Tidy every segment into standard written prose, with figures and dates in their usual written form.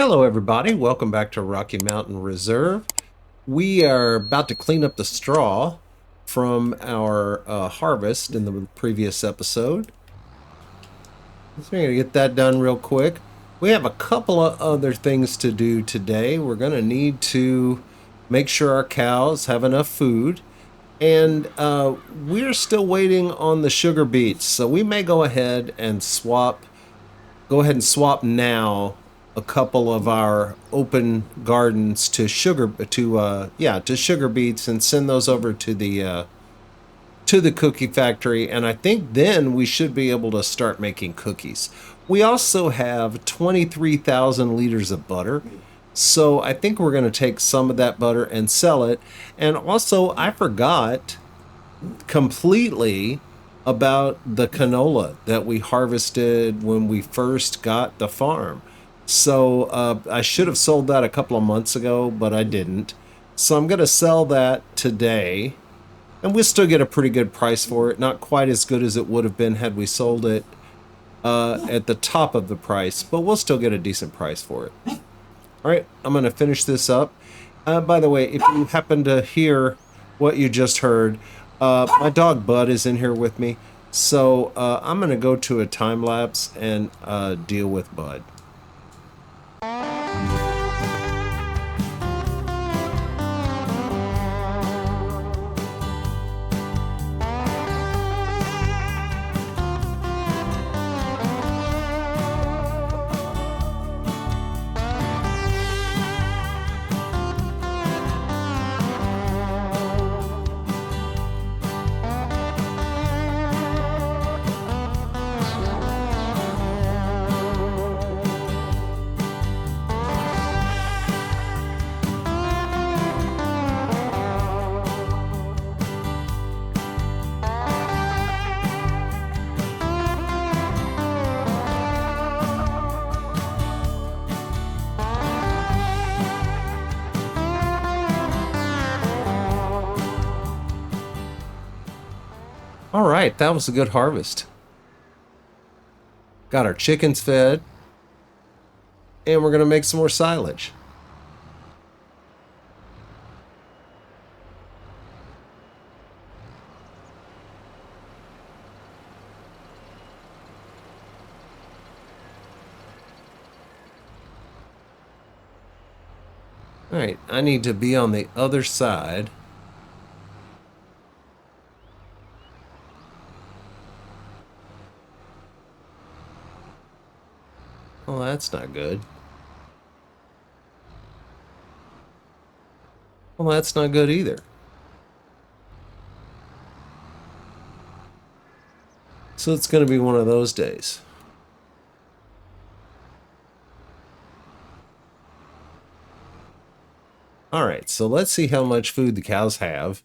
Hello, everybody. Welcome back to Rocky Mountain Reserve. We are about to clean up the straw from our harvest in the previous episode. So we're going to get that done real quick. We have a couple of other things to do today. We're going to need to make sure our cows have enough food. And we're still waiting on the sugar beets. So we may go ahead and swap now a couple of our open gardens to sugar beets and send those over to the cookie factory, and I think then we should be able to start making cookies. We also have 23,000 liters of butter. So I think we're going to take some of that butter and sell it. And also, I forgot completely about the canola that we harvested when we first got the farm. So I should have sold that a couple of months ago, but I didn't. So I'm going to sell that today. And we'll still get a pretty good price for it. Not quite as good as it would have been had we sold it at the top of the price, but we'll still get a decent price for it. All right, I'm going to finish this up. By the way, if you happen to hear what you just heard, my dog Bud is in here with me. So I'm going to go to a time lapse and deal with Bud. All right, that was a good harvest. Got our chickens fed, and we're going to make some more silage. All right, I need to be on the other side. Well, that's not good. Well, that's not good either. So it's going to be one of those days. All right, so let's see how much food the cows have.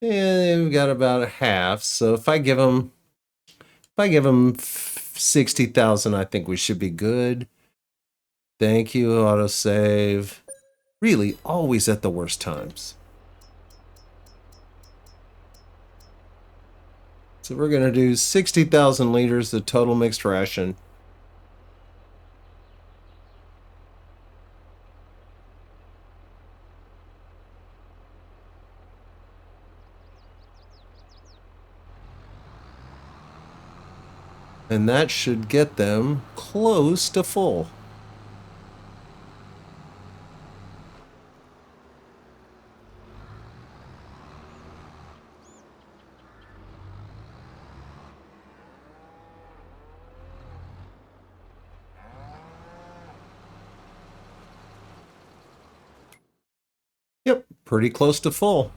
And we've got about a half. So if I give them 60,000, I think we should be good. Thank you, autosave. Really, always at the worst times. So we're going to do 60,000 liters of total mixed ration. And that should get them close to full. Yep, pretty close to full.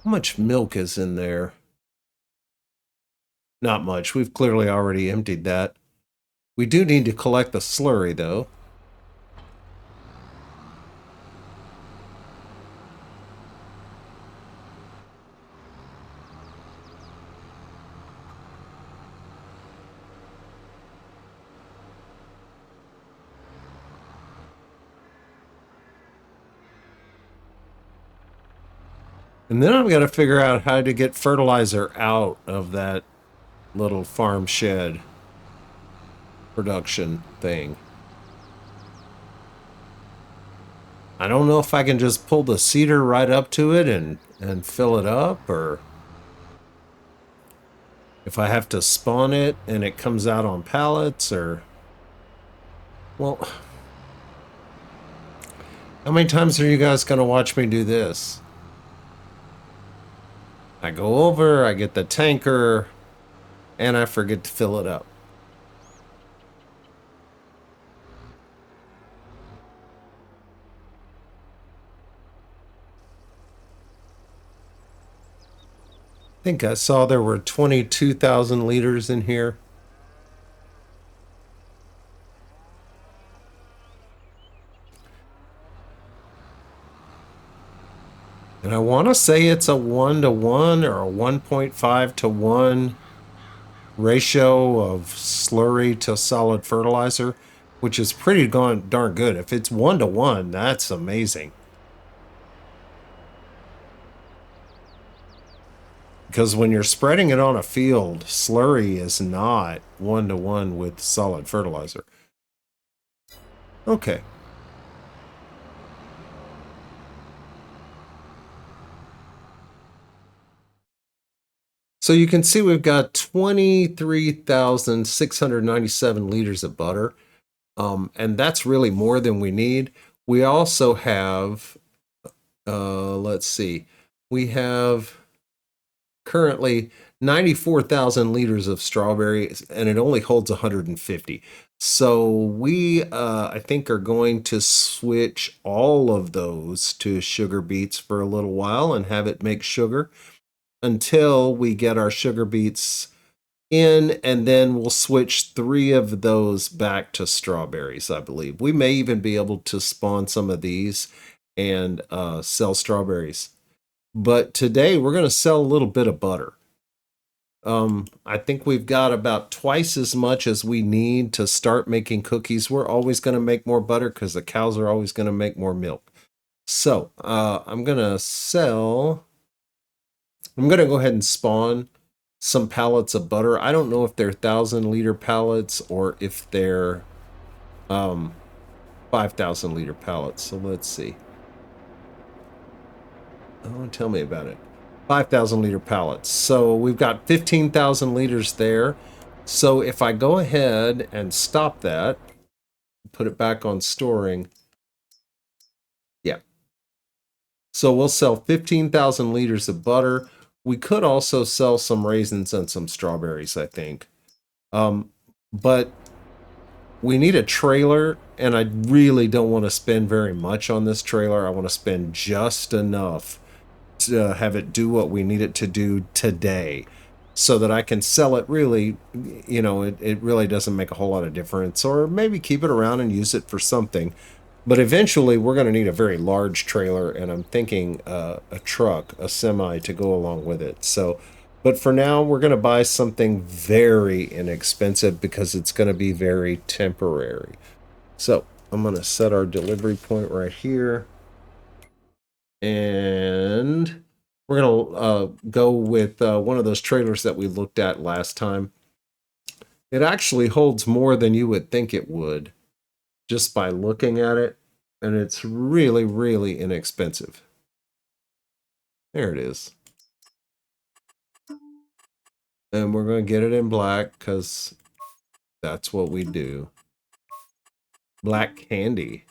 How much milk is in there? Not much. We've clearly already emptied that. We do need to collect the slurry, though. And then I've got to figure out how to get fertilizer out of that little farm shed production thing. I don't know if I can just pull the seeder right up to it and fill it up, or if I have to spawn it and it comes out on pallets, or... Well, how many times are you guys going to watch me do this? I go over, I get the tanker, and I forget to fill it up. I think I saw there were 22,000 liters in here. And I want to say it's a 1-to-1 or a 1.5-to-1 ratio of slurry to solid fertilizer, which is pretty darn good. If it's 1-to-1, that's amazing. Because when you're spreading it on a field, slurry is not 1-to-1 with solid fertilizer. Okay. So you can see we've got 23,697 liters of butter. And that's really more than we need. We also have, let's see, we have currently 94,000 liters of strawberries, and it only holds 150. So we, I think, are going to switch all of those to sugar beets for a little while and have it make sugar until we get our sugar beets in, and then we'll switch 3 of those back to strawberries, I believe. We may even be able to spawn some of these and sell strawberries. But today we're going to sell a little bit of butter. I think we've got about twice as much as we need to start making cookies. We're always going to make more butter because the cows are always going to make more milk. So I'm going to go ahead and spawn some pallets of butter. I don't know if they're 1,000-liter pallets or if they're 5,000-liter pallets. So let's see. Oh, tell me about it. 5,000-liter pallets. So we've got 15,000 liters there. So if I go ahead and stop that, put it back on storing. Yeah. So we'll sell 15,000 liters of butter. We could also sell some raisins and some strawberries, I think. But we need a trailer, and I really don't want to spend very much on this trailer. I want to spend just enough to have it do what we need it to do today, so that I can sell it. Really, you know, it really doesn't make a whole lot of difference, or maybe keep it around and use it for something. But eventually we're going to need a very large trailer, and I'm thinking a truck, a semi, to go along with it. So, but for now, we're going to buy something very inexpensive because it's going to be very temporary. So I'm going to set our delivery point right here. And we're going to go with one of those trailers that we looked at last time. It actually holds more than you would think it would just by looking at it. And it's really, really inexpensive. There it is. And we're going to get it in black because that's what we do. Black candy.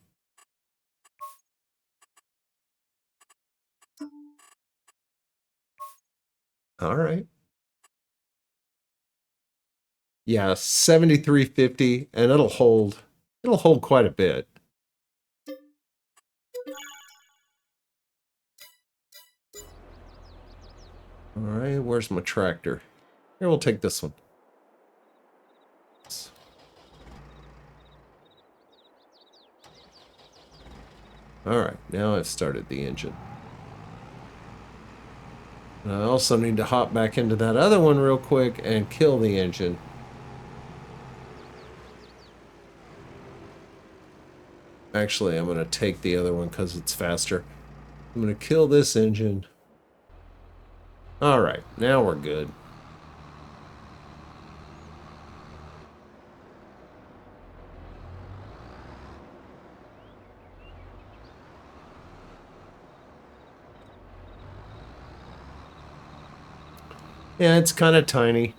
All right. Yeah, 73.50, and it'll hold quite a bit. All right, where's my tractor? Here, we'll take this one. All right, now I've started the engine. And I also need to hop back into that other one real quick and kill the engine. Actually, I'm going to take the other one because it's faster. I'm going to kill this engine. All right, now we're good. Yeah, it's kind of tiny.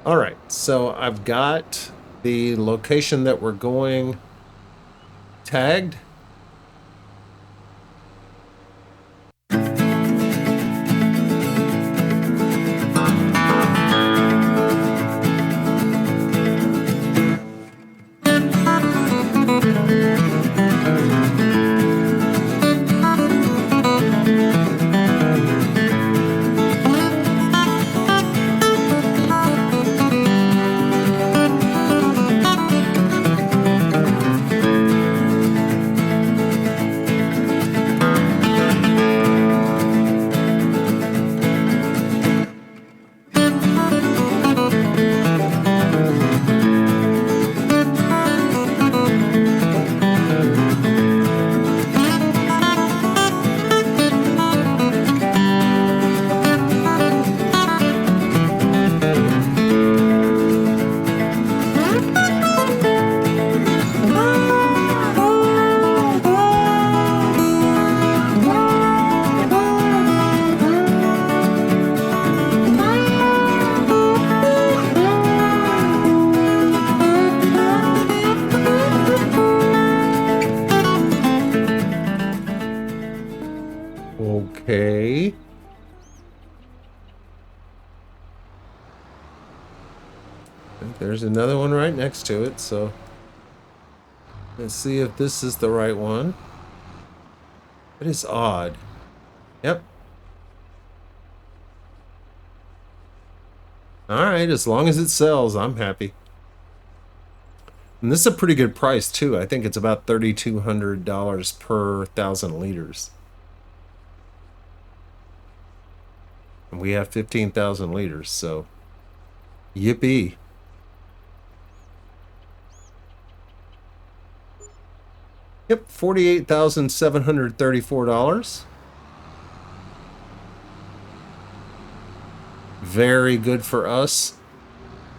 All right, so I've got the location that we're going tagged. Okay. There's another one right next to it, so let's see if this is the right one. It is odd. Yep. Alright, as long as it sells, I'm happy. And this is a pretty good price, too. I think it's about $3,200 per 1,000 liters. And we have 15,000 liters, so yippee. Yep, $48,734. Very good for us.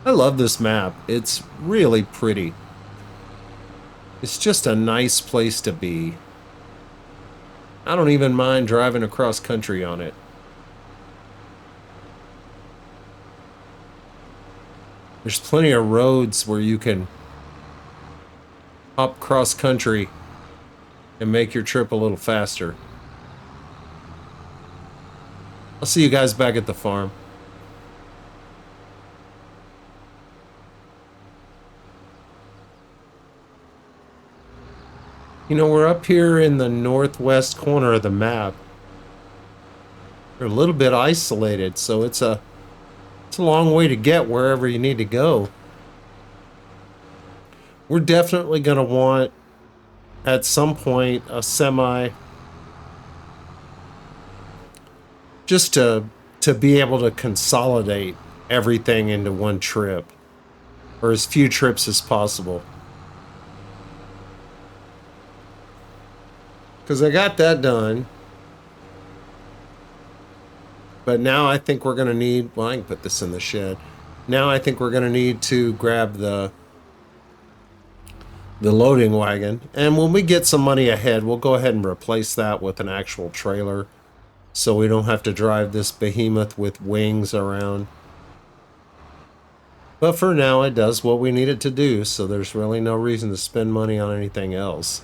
I love this map. It's really pretty. It's just a nice place to be. I don't even mind driving across country on it. There's plenty of roads where you can hop cross country and make your trip a little faster. I'll see you guys back at the farm. You know, we're up here in the northwest corner of the map. We're a little bit isolated, so it's a long way to get wherever you need to go. We're definitely going to want, at some point, a semi, just to be able to consolidate everything into one trip, or as few trips as possible. Because I got that done. But now I think we're going to need... Well, I can put this in the shed. Now I think we're going to need to grab the loading wagon. And when we get some money ahead, we'll go ahead and replace that with an actual trailer. So we don't have to drive this behemoth with wings around. But for now, it does what we need it to do. So there's really no reason to spend money on anything else.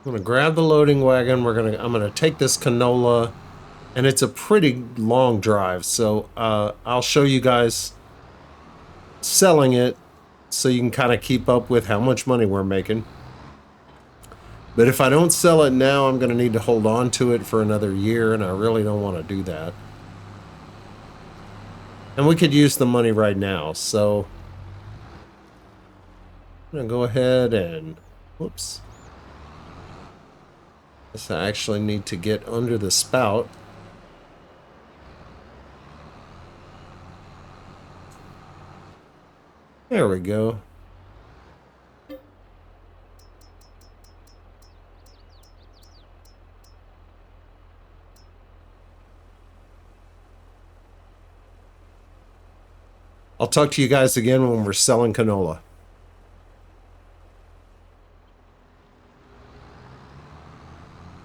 I'm gonna grab the loading wagon. I'm gonna take this canola, and it's a pretty long drive, so I'll show you guys selling it so you can kind of keep up with how much money we're making. But if I don't sell it now, I'm gonna need to hold on to it for another year, and I really don't want to do that. And we could use the money right now, so I'm gonna go ahead and whoops. I actually need to get under the spout. There we go. I'll talk to you guys again when we're selling canola.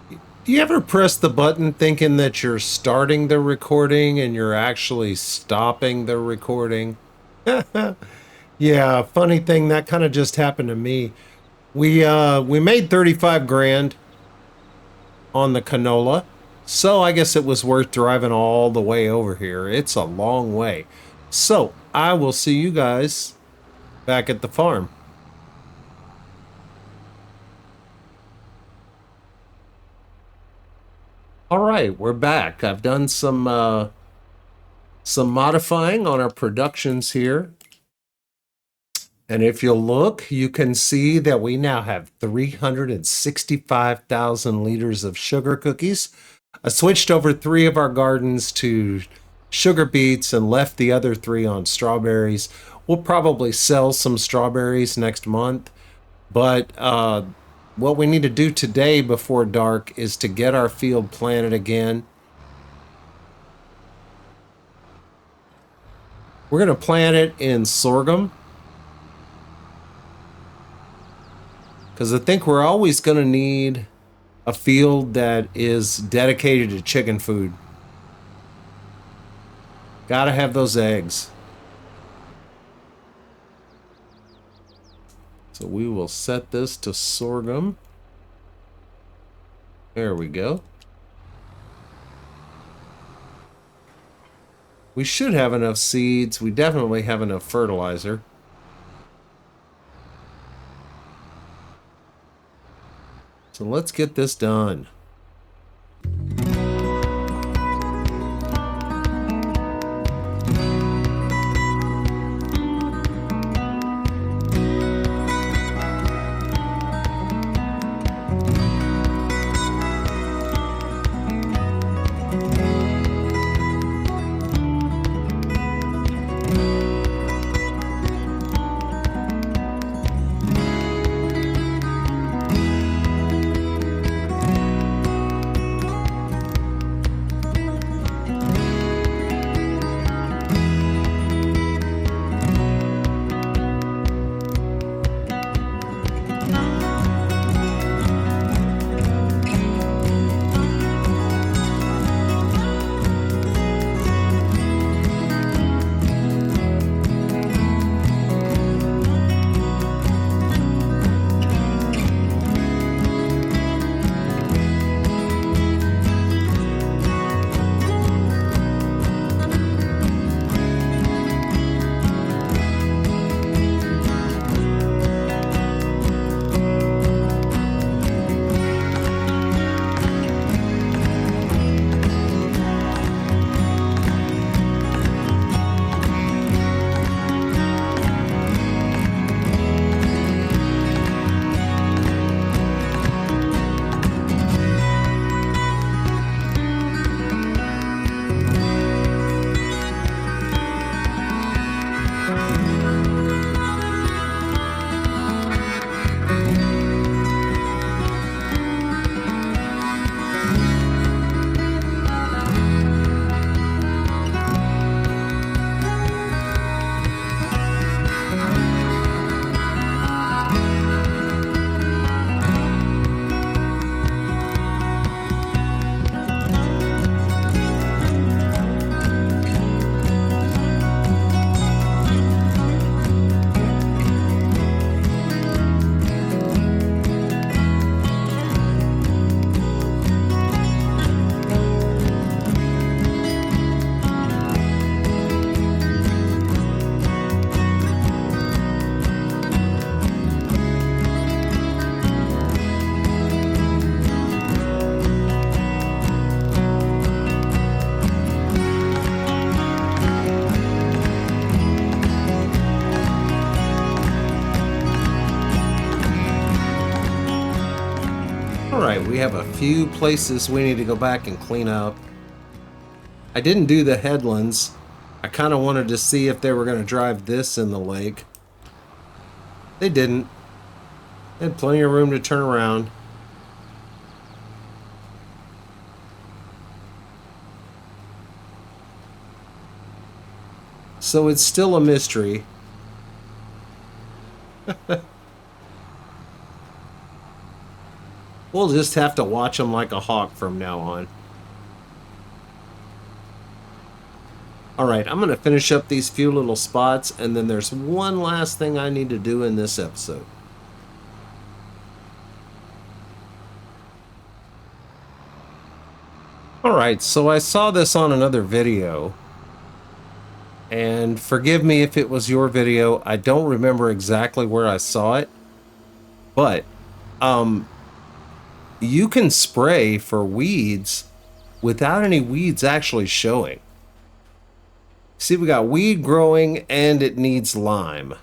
Do you ever press the button thinking that you're starting the recording and you're actually stopping the recording? Yeah, funny thing, that kind of just happened to me. We made 35 grand on the canola, so I guess it was worth driving all the way over here. It's a long way. So I will see you guys back at the farm. All right, we're back. I've done some modifying on our productions here. And if you'll look, you can see that we now have 365,000 liters of sugar cookies. I switched over 3 of our gardens to sugar beets and left the other 3 on strawberries. We'll probably sell some strawberries next month, but what we need to do today before dark is to get our field planted again. We're going to plant it in sorghum, because I think we're always going to need a field that is dedicated to chicken food. Gotta have those eggs. So we will set this to sorghum. There we go. We should have enough seeds. We definitely have enough fertilizer. So let's get this done. Alright, we have a few places we need to go back and clean up. I didn't do the headlands. I kind of wanted to see if they were going to drive this in the lake. They didn't. They had plenty of room to turn around. So it's still a mystery. We'll just have to watch them like a hawk from now on. Alright, I'm going to finish up these few little spots, and then there's one last thing I need to do in this episode. Alright, so I saw this on another video, and forgive me if it was your video. I don't remember exactly where I saw it, but you can spray for weeds without any weeds actually showing. See, we got weed growing and it needs lime.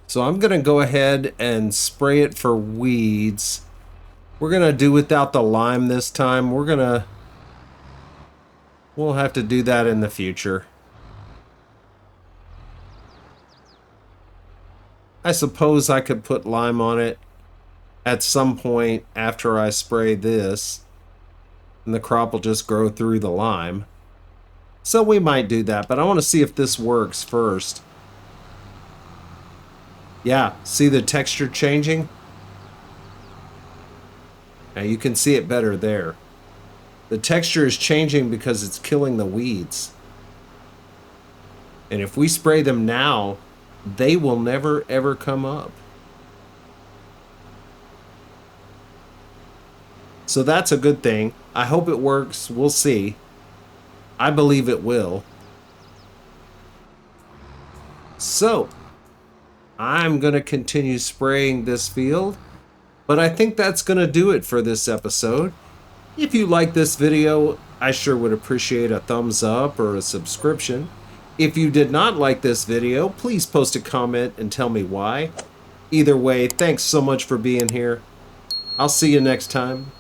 So I'm going to go ahead and spray it for weeds. We're going to do without the lime this time. We'll have to do that in the future. I suppose I could put lime on it at some point after I spray this, and the crop will just grow through the lime. So we might do that, but I want to see if this works first. Yeah, see the texture changing? Now you can see it better there. The texture is changing because it's killing the weeds. And if we spray them now, they will never ever come up. So that's a good thing. I hope it works. We'll see. I believe it will. So, I'm going to continue spraying this field, but I think that's going to do it for this episode. If you like this video, I sure would appreciate a thumbs up or a subscription. If you did not like this video, please post a comment and tell me why. Either way, thanks so much for being here. I'll see you next time.